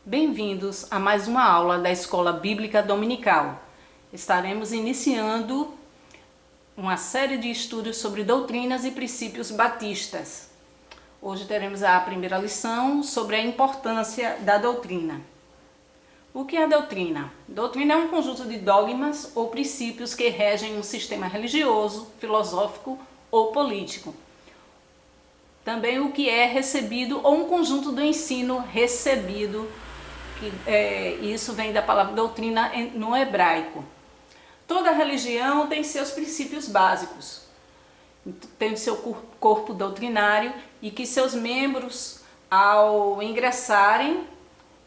Bem-vindos a mais uma aula da Escola Bíblica Dominical. Estaremos iniciando uma série de estudos sobre doutrinas e princípios batistas. Hoje teremos a primeira lição sobre a importância da doutrina. O que é a doutrina? Doutrina é um conjunto de dogmas ou princípios que regem um sistema religioso, filosófico ou político. Também o que é recebido ou um conjunto do ensino recebido, isso vem da palavra doutrina no hebraico. Toda religião tem seus princípios básicos, tem seu corpo doutrinário e que seus membros, ao ingressarem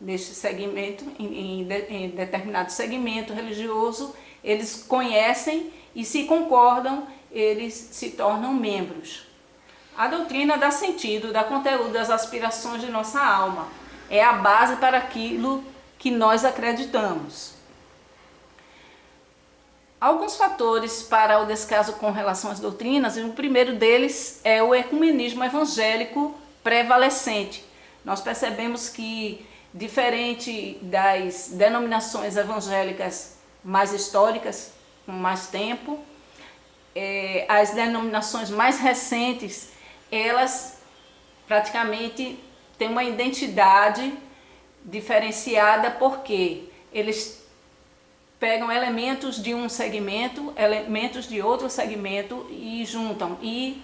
neste segmento, em determinado segmento religioso, eles conhecem e, se concordam, eles se tornam membros. A doutrina dá sentido, dá conteúdo às aspirações de nossa alma. É a base para aquilo que nós acreditamos. Alguns fatores para o descaso com relação às doutrinas, e o primeiro deles é o ecumenismo evangélico prevalecente. Nós percebemos que, diferente das denominações evangélicas mais históricas, com mais tempo, as denominações mais recentes, elas praticamente têm uma identidade diferenciada, porque eles pegam elementos de um segmento, elementos de outro segmento e juntam, e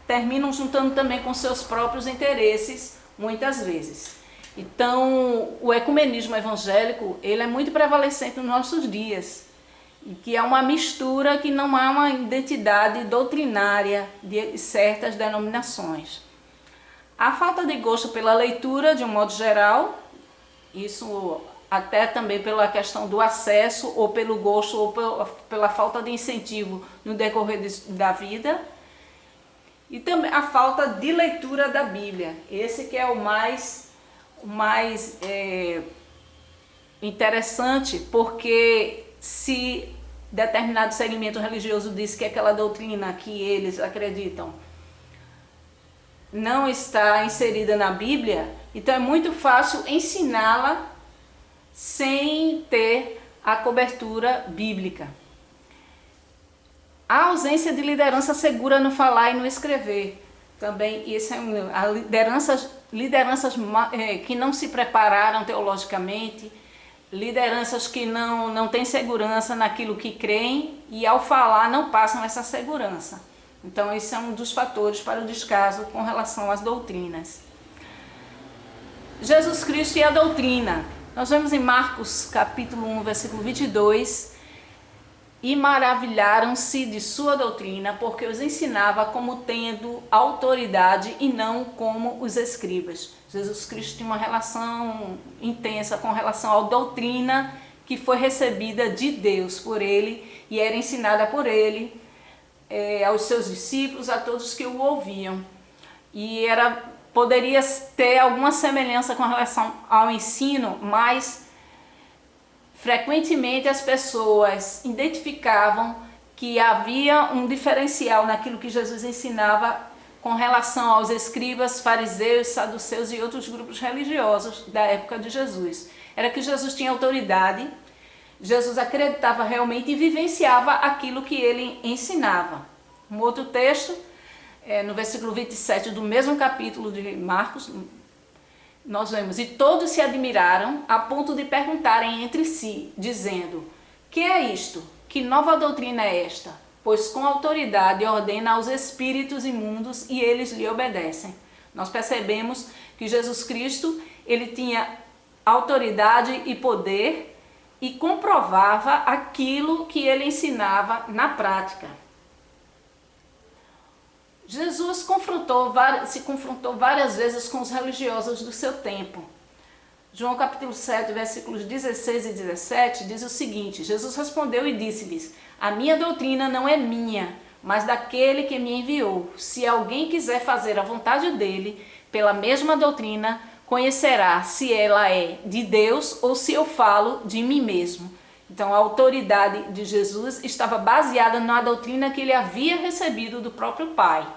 terminam juntando também com seus próprios interesses, muitas vezes. Então, o ecumenismo evangélico, ele é muito prevalecente nos nossos dias, e que é uma mistura, que não há uma identidade doutrinária de certas denominações. A falta de gosto pela leitura, de um modo geral, isso até também pela questão do acesso, ou pelo gosto, ou pela falta de incentivo no decorrer da vida, e também a falta de leitura da Bíblia. Esse que é o mais interessante, porque se determinado segmento religioso diz que aquela doutrina que eles acreditam não está inserida na Bíblia, então é muito fácil ensiná-la sem ter a cobertura bíblica. A ausência de liderança segura no falar e no escrever. Também isso lideranças que não se prepararam teologicamente, lideranças que não têm segurança naquilo que creem e, ao falar, não passam essa segurança. Então, esse é um dos fatores para o descaso com relação às doutrinas. Jesus Cristo e a doutrina. Nós vemos em Marcos capítulo 1, versículo 22, e maravilharam-se de sua doutrina, porque os ensinava como tendo autoridade e não como os escribas. Jesus Cristo tinha uma relação intensa com relação à doutrina que foi recebida de Deus por ele e era ensinada por ele, aos seus discípulos, a todos que o ouviam. E poderia ter alguma semelhança com relação ao ensino, mas frequentemente as pessoas identificavam que havia um diferencial naquilo que Jesus ensinava com relação aos escribas, fariseus, saduceus e outros grupos religiosos da época de Jesus. Era que Jesus tinha autoridade, Jesus acreditava realmente e vivenciava aquilo que ele ensinava. Um outro texto, no versículo 27 do mesmo capítulo de Marcos, nós vemos: e todos se admiraram a ponto de perguntarem entre si, dizendo: que é isto? Que nova doutrina é esta? Pois com autoridade ordena aos espíritos imundos e eles lhe obedecem. Nós percebemos que Jesus Cristo, ele tinha autoridade e poder e comprovava aquilo que ele ensinava na prática. Jesus se confrontou várias vezes com os religiosos do seu tempo. João capítulo 7, versículos 16 e 17 diz o seguinte: Jesus respondeu e disse-lhes: a minha doutrina não é minha, mas daquele que me enviou. Se alguém quiser fazer a vontade dele, pela mesma doutrina, conhecerá se ela é de Deus ou se eu falo de mim mesmo. Então, a autoridade de Jesus estava baseada na doutrina que ele havia recebido do próprio Pai.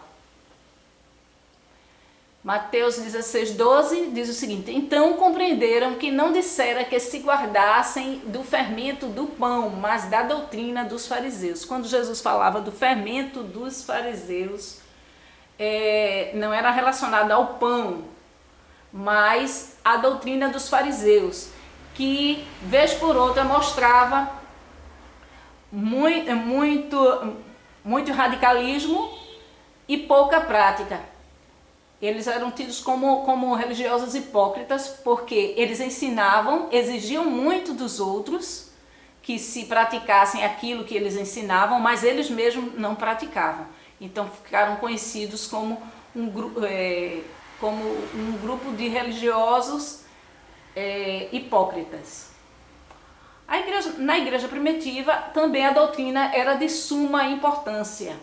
Mateus 16:12 diz o seguinte: então compreenderam que não dissera que se guardassem do fermento do pão, mas da doutrina dos fariseus. Quando Jesus falava do fermento dos fariseus, não era relacionado ao pão, mas à doutrina dos fariseus, que vez por outra mostrava muito radicalismo e pouca prática. Eles eram tidos como religiosos hipócritas, porque eles ensinavam, exigiam muito dos outros que se praticassem aquilo que eles ensinavam, mas eles mesmos não praticavam. Então ficaram conhecidos como um grupo de religiosos hipócritas. Na igreja primitiva também a doutrina era de suma importância.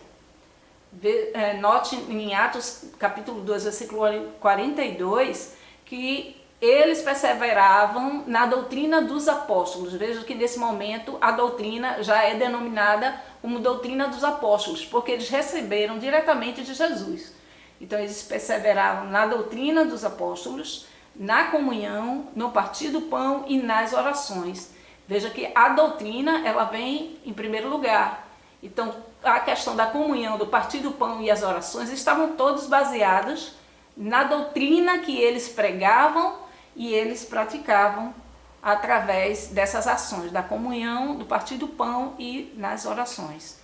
Note em Atos capítulo 2, versículo 42, que eles perseveravam na doutrina dos apóstolos. Veja que nesse momento a doutrina já é denominada como doutrina dos apóstolos, porque eles receberam diretamente de Jesus. Então eles perseveravam na doutrina dos apóstolos, na comunhão, no partir do pão e nas orações. Veja que a doutrina, ela vem em primeiro lugar. Então a questão da comunhão, do partir do pão e as orações estavam todos baseados na doutrina que eles pregavam e eles praticavam através dessas ações, da comunhão, do partir do pão e nas orações.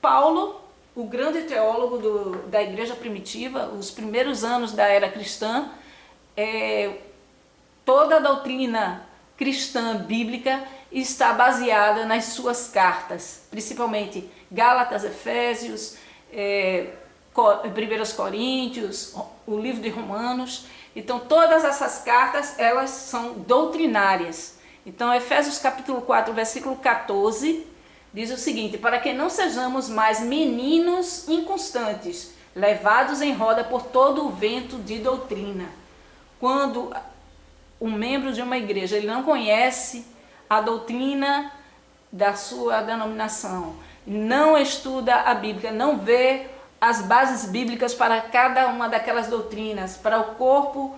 Paulo, o grande teólogo da igreja primitiva, os primeiros anos da era cristã, toda a doutrina cristã bíblica está baseada nas suas cartas, principalmente Gálatas, Efésios, 1 Coríntios, o livro de Romanos. Então todas essas cartas, elas são doutrinárias. Então Efésios capítulo 4, versículo 14, diz o seguinte: para que não sejamos mais meninos inconstantes, levados em roda por todo o vento de doutrina. Quando um membro de uma igreja ele não conhece a doutrina da sua denominação, não estuda a Bíblia, não vê as bases bíblicas para cada uma daquelas doutrinas, para o corpo,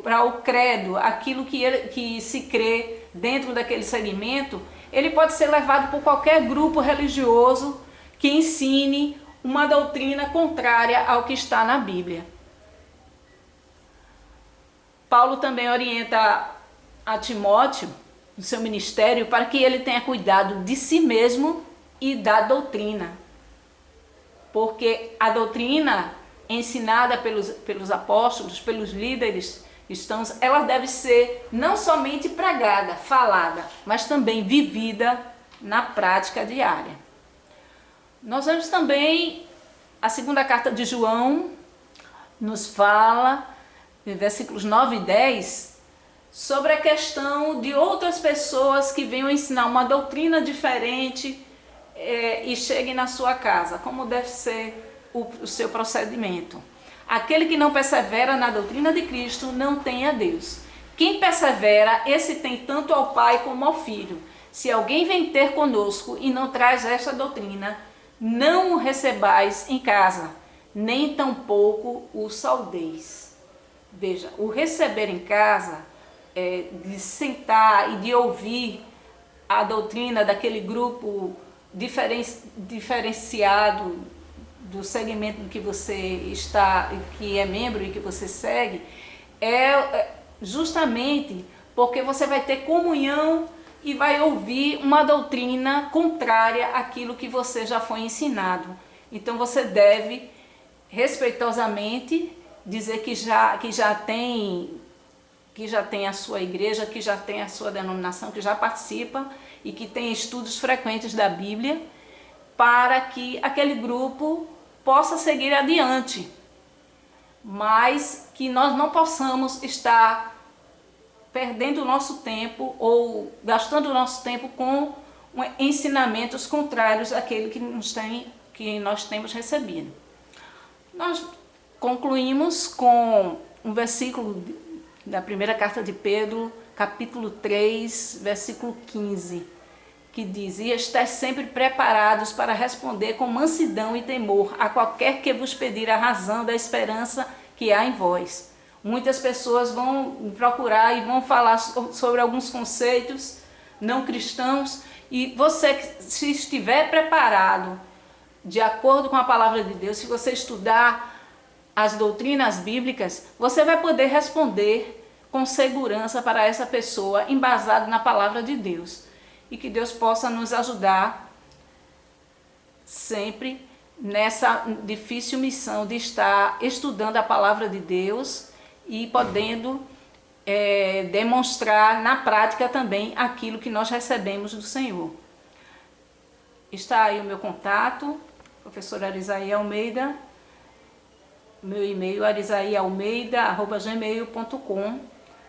para o credo, aquilo que se crê dentro daquele segmento, ele pode ser levado por qualquer grupo religioso que ensine uma doutrina contrária ao que está na Bíblia. Paulo também orienta a Timóteo, no seu ministério, para que ele tenha cuidado de si mesmo e da doutrina. Porque a doutrina ensinada pelos apóstolos, pelos líderes cristãos, ela deve ser não somente pregada, falada, mas também vivida na prática diária. Nós vemos também a segunda carta de João, nos fala, em versículos 9 e 10, sobre a questão de outras pessoas que venham ensinar uma doutrina diferente e cheguem na sua casa, como deve ser o seu procedimento. Aquele que não persevera na doutrina de Cristo não tem a Deus. Quem persevera, esse tem tanto ao Pai como ao Filho. Se alguém vem ter conosco e não traz esta doutrina, não o recebais em casa, nem tampouco o saudeis. Veja, o receber em casa, de sentar e de ouvir a doutrina daquele grupo diferenciado do segmento que você está, que é membro e que você segue, justamente porque você vai ter comunhão e vai ouvir uma doutrina contrária àquilo que você já foi ensinado. Então você deve respeitosamente dizer que já tem a sua igreja, que já tem a sua denominação, que já participa e que tem estudos frequentes da Bíblia, para que aquele grupo possa seguir adiante, mas que nós não possamos estar perdendo o nosso tempo ou gastando o nosso tempo com ensinamentos contrários àquele que nós temos recebido. Nós concluímos com um versículo da primeira carta de Pedro, capítulo 3, versículo 15, que diz: e estáis sempre preparados para responder com mansidão e temor a qualquer que vos pedir a razão da esperança que há em vós. Muitas pessoas vão procurar e vão falar sobre alguns conceitos não cristãos, e você, se estiver preparado de acordo com a palavra de Deus, se você estudar as doutrinas bíblicas, você vai poder responder com segurança para essa pessoa, embasado na palavra de Deus. E que Deus possa nos ajudar sempre nessa difícil missão de estar estudando a palavra de Deus e podendo demonstrar na prática também aquilo que nós recebemos do Senhor. Está aí o meu contato, professora Arisaí Almeida, meu e-mail arisaialmeida@gmail.com.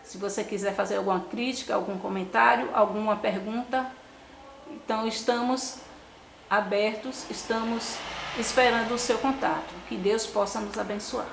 Se você quiser fazer alguma crítica, algum comentário, alguma pergunta, então estamos abertos, estamos esperando o seu contato. Que Deus possa nos abençoar.